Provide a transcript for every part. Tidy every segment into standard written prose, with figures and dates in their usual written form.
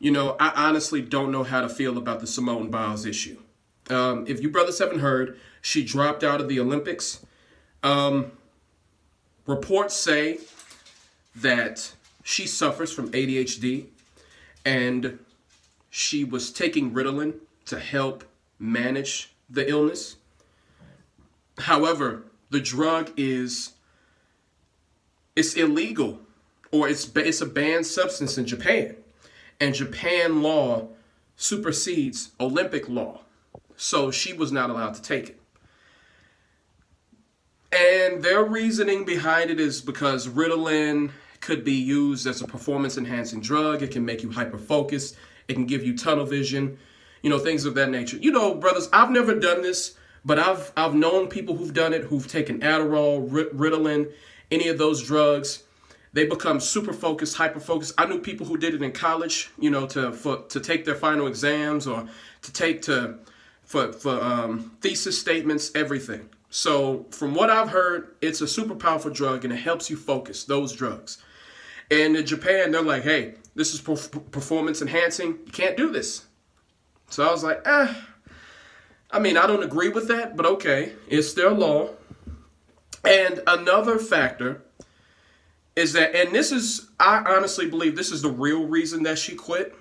I honestly don't know how to feel about the Simone Biles issue. If you brothers haven't heard, she dropped out of the Olympics. Um, Reports say that she suffers from ADHD and she was taking Ritalin to help manage the illness. However, the drug it's illegal, or it's a banned substance in Japan, and Japan law supersedes Olympic law, so she was not allowed to take it. And their reasoning behind it is because Ritalin could be used as a performance enhancing drug. It can make you hyper focused. It can give you tunnel vision, things of that nature. Brothers, I've never done this, but I've known people who've done it, who've taken Adderall, Ritalin, any of those drugs. They become super focused, hyper focused. I knew people who did it in college, to take their final exams, or to take for thesis statements, everything. So from what I've heard, it's a super powerful drug and it helps you focus, those drugs. And in Japan, they're like, hey, this is performance enhancing. You can't do this. So I was like, I don't agree with that, but okay, it's their law. And another factor is that, and I honestly believe this is the real reason that she quit.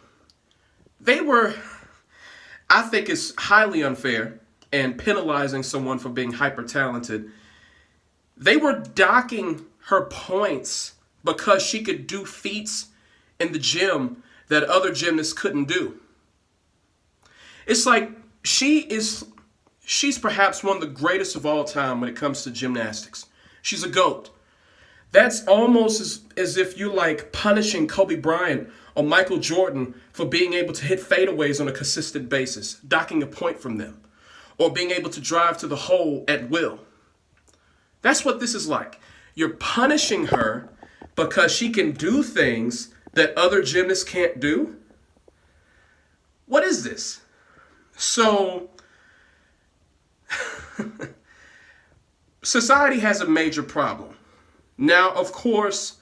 I think it's highly unfair and penalizing someone for being hyper talented. They were docking her points because she could do feats in the gym that other gymnasts couldn't do. It's like she's perhaps one of the greatest of all time when it comes to gymnastics. She's a GOAT. That's almost as if you like punishing Kobe Bryant or Michael Jordan for being able to hit fadeaways on a consistent basis, docking a point from them, or being able to drive to the hole at will. That's what this is like. You're punishing her because she can do things that other gymnasts can't do. What is this? So, society has a major problem. Now, of course,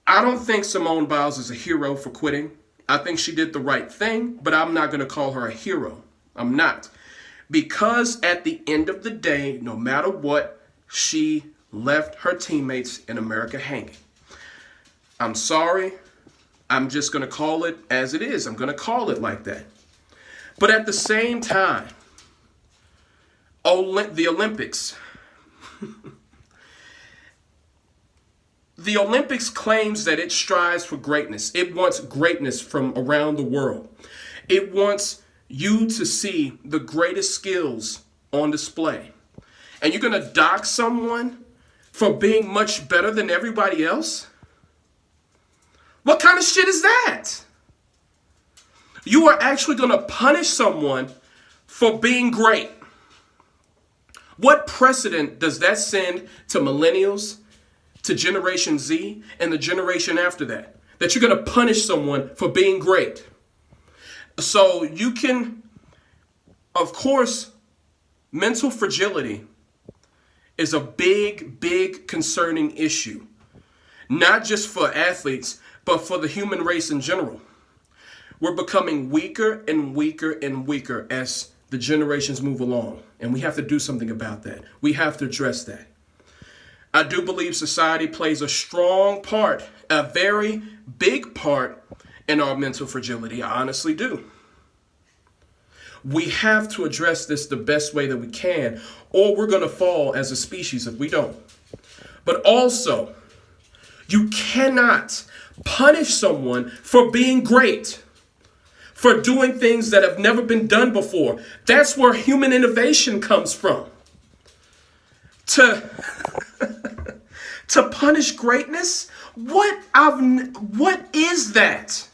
I don't think Simone Biles is a hero for quitting. I think she did the right thing, but I'm not going to call her a hero. I'm not. Because at the end of the day, no matter what, she left her teammates in America hanging. I'm sorry. I'm just going to call it as it is. I'm going to call it like that. But at the same time, the Olympics. The Olympics claims that it strives for greatness. It wants greatness from around the world. It wants you to see the greatest skills on display. And you're going to dock someone for being much better than everybody else? What kind of shit is that? You are actually going to punish someone for being great. What precedent does that send to millennials, to Generation Z, and the generation after that? That you're going to punish someone for being great. So you can, of course, mental fragility is a big, big concerning issue. Not just for athletes, but for the human race in general. We're becoming weaker and weaker and weaker as the generations move along. And we have to do something about that. We have to address that. I do believe society plays a strong part, a very big part in our mental fragility. I honestly do. We have to address this the best way that we can, or we're going to fall as a species if we don't. But also, you cannot punish someone for being great, for doing things that have never been done before. That's where human innovation comes from. To punish greatness? What is that?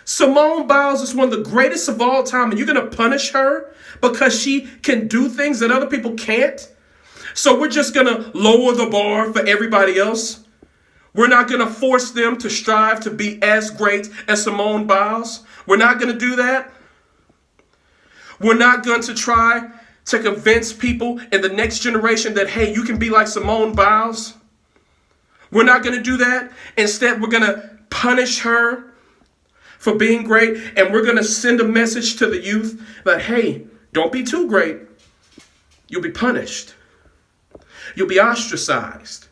Simone Biles is one of the greatest of all time, and you're going to punish her because she can do things that other people can't? So we're just going to lower the bar for everybody else? We're not going to force them to strive to be as great as Simone Biles? We're not going to do that? We're not going to try to convince people in the next generation that, hey, you can be like Simone Biles? We're not going to do that. Instead, we're going to punish her for being great, and we're going to send a message to the youth that, hey, don't be too great. You'll be punished. You'll be ostracized.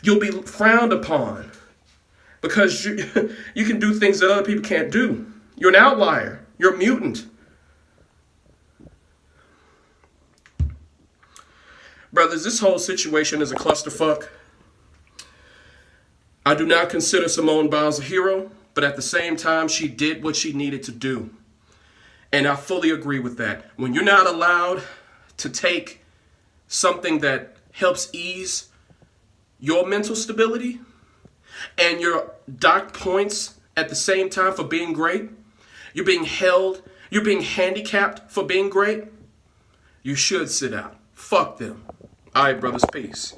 You'll be frowned upon because you can do things that other people can't do. You're an outlier. You're a mutant. Brothers, this whole situation is a clusterfuck. I do not consider Simone Biles a hero, but at the same time, she did what she needed to do. And I fully agree with that. When you're not allowed to take something that helps ease your mental stability and your docked points at the same time for being great, you're being held, you're being handicapped for being great, you should sit out. Fuck them. All right, brothers, peace.